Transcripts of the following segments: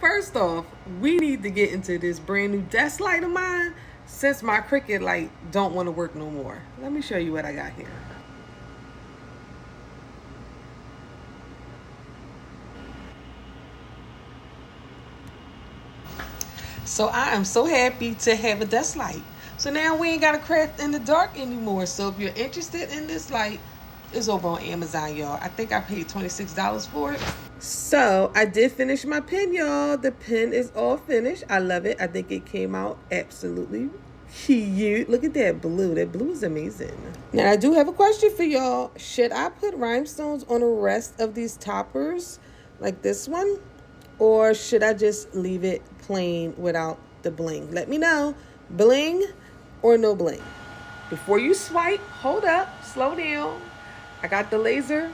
first off, we need to get into this brand new desk light of mine since my Cricut light don't want to work no more. Let me show you what I got here. So I am so happy to have a desk light. So now we ain't got to craft in the dark anymore. So if you're interested in this light, it's over on Amazon, y'all. I think I paid $26 for it. So I did finish my pen, y'all. The pen is all finished. I love it. I think it came out absolutely cute. Look at that blue. That blue is amazing. Now I do have a question for y'all. Should I put rhinestones on the rest of these toppers like this one? Or should I just leave it plain without the bling? Let me know. Bling or no bling? Before you swipe, hold up, slow down. I got the laser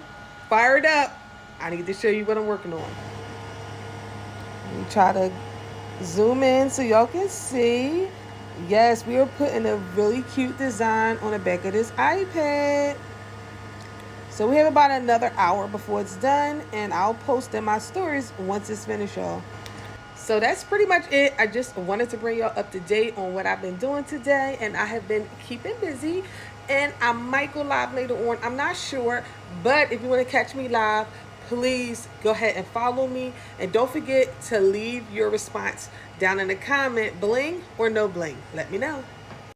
fired up. I need to show you what I'm working on. Let me try to zoom in so y'all can see. Yes, we are putting a really cute design on the back of this iPad. So we have about another hour before it's done, and I'll post in my stories once it's finished, y'all. So that's pretty much it. I just wanted to bring y'all up to date on what I've been doing today, and I have been keeping busy, and I might go live later on. I'm not sure, but if you want to catch me live, please go ahead and follow me, and don't forget to leave your response down in the comment, bling or no bling. Let me know.